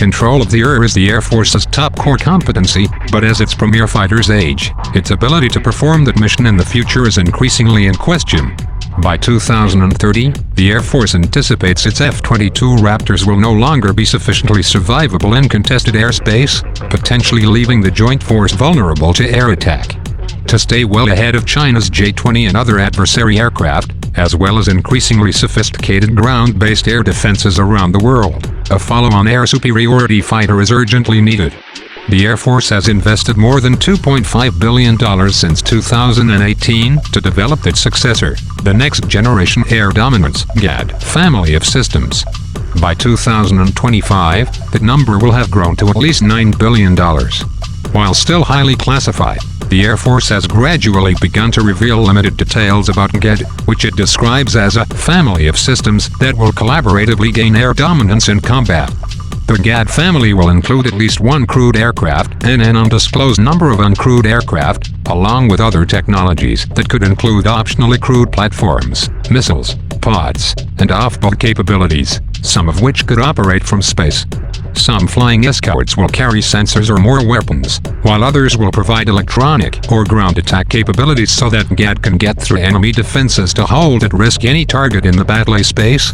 control of the air is the Air Force's top core competency, but as its premier fighters age, its ability to perform that mission in the future is increasingly in question. By 2030, the Air Force anticipates its F-22 Raptors will no longer be sufficiently survivable in contested airspace, potentially leaving the joint force vulnerable to air attack. To stay well ahead of China's J-20 and other adversary aircraft, as well as increasingly sophisticated ground-based air defenses around the world, a follow-on air superiority fighter is urgently needed. The Air Force has invested more than $2.5 billion since 2018 to develop its successor, the Next Generation Air Dominance (GAD) family of systems. By 2025, that number will have grown to at least $9 billion. While still highly classified, the Air Force has gradually begun to reveal limited details about GAD, which it describes as a family of systems that will collaboratively gain air dominance in combat. The GAD family will include at least one crewed aircraft and an undisclosed number of uncrewed aircraft, along with other technologies that could include optionally crewed platforms, missiles, pods, and off-board capabilities, some of which could operate from space. Some flying escorts will carry sensors or more weapons, while others will provide electronic or ground attack capabilities so that GAD can get through enemy defenses to hold at risk any target in the battle space.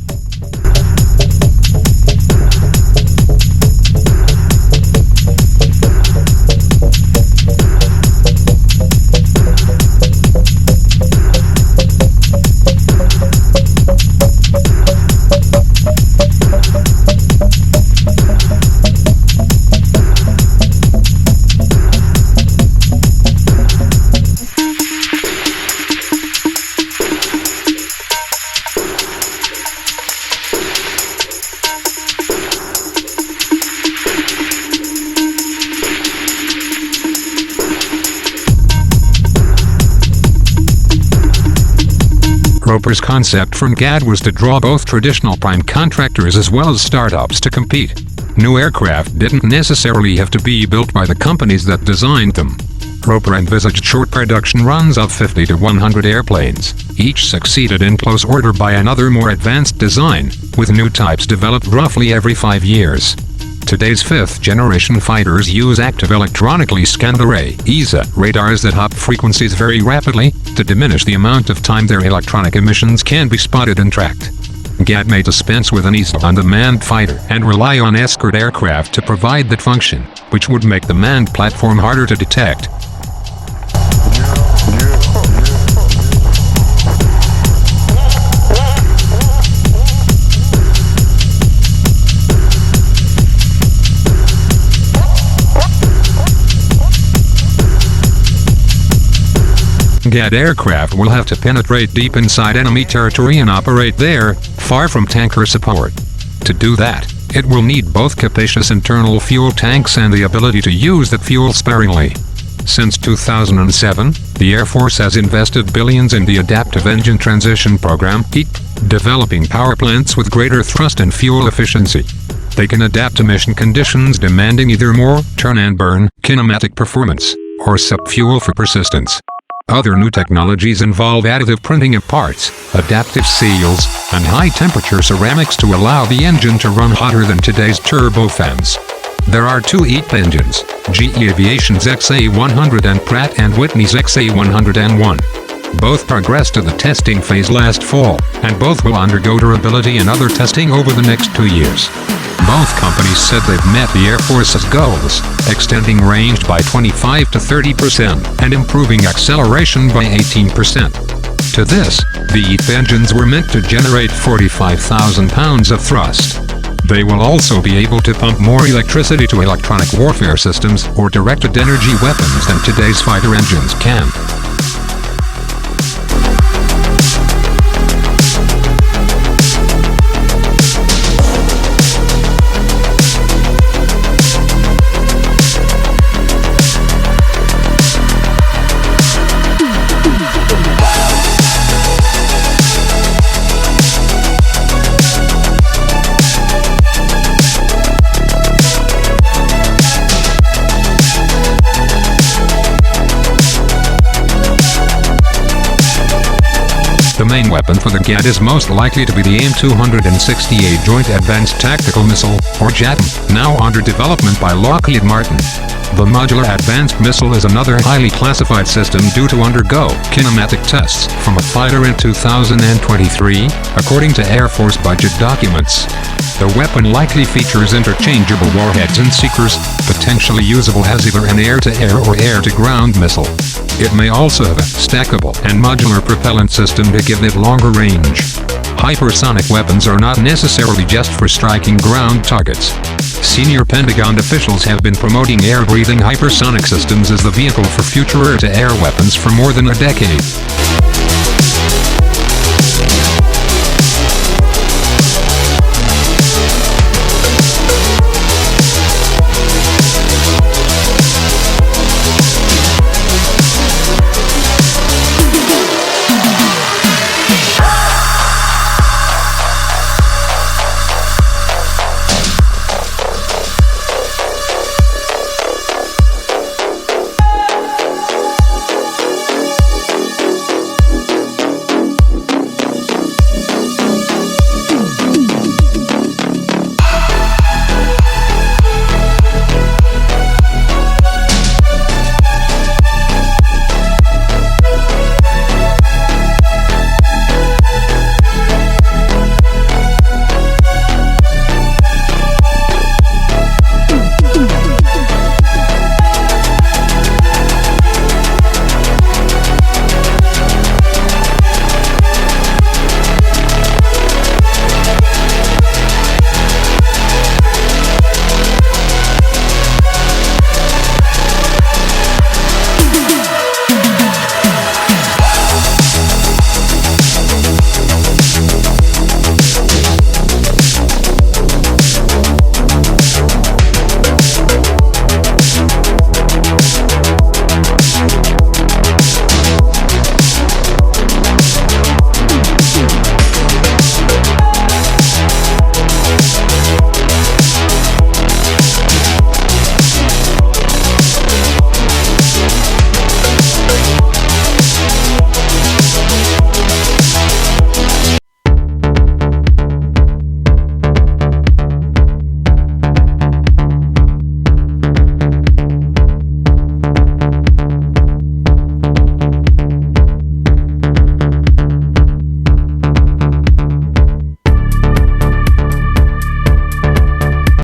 Roper's concept from GAD was to draw both traditional prime contractors as well as startups to compete. New aircraft didn't necessarily have to be built by the companies that designed them. Roper envisaged short production runs of 50 to 100 airplanes, each succeeded in close order by another more advanced design, with new types developed roughly every 5 years. Today's fifth-generation fighters use active electronically scanned array (ESA) radars that hop frequencies very rapidly to diminish the amount of time their electronic emissions can be spotted and tracked. GAD may dispense with an ESA on the manned fighter and rely on escort aircraft to provide that function, which would make the manned platform harder to detect. GAD aircraft will have to penetrate deep inside enemy territory and operate there, far from tanker support. To do that, it will need both capacious internal fuel tanks and the ability to use that fuel sparingly. Since 2007, the Air Force has invested billions in the Adaptive Engine Transition Program (AET), developing power plants with greater thrust and fuel efficiency. They can adapt to mission conditions demanding either more turn and burn kinematic performance or sub-fuel for persistence. Other new technologies involve additive printing of parts, adaptive seals, and high-temperature ceramics to allow the engine to run hotter than today's turbofans. There are two AET engines, GE Aviation's XA-100 and Pratt & Whitney's XA-101. Both progressed to the testing phase last fall, and both will undergo durability and other testing over the next 2 years. Both companies said they've met the Air Force's goals, extending range by 25 to 30% and improving acceleration by 18%. To this, the AET engines were meant to generate 45,000 pounds of thrust. They will also be able to pump more electricity to electronic warfare systems or directed energy weapons than today's fighter engines can. The main weapon for the GAD is most likely to be the AIM-268 Joint Advanced Tactical Missile, or JATM, now under development by Lockheed Martin. The Modular Advanced Missile is another highly classified system due to undergo kinematic tests from a fighter in 2023, according to Air Force budget documents. The weapon likely features interchangeable warheads and seekers, potentially usable as either an air-to-air or air-to-ground missile. It may also have a stackable and modular propellant system to give it longer range. Hypersonic weapons are not necessarily just for striking ground targets. Senior Pentagon officials have been promoting air-breathing hypersonic systems as the vehicle for future air-to-air weapons for more than a decade.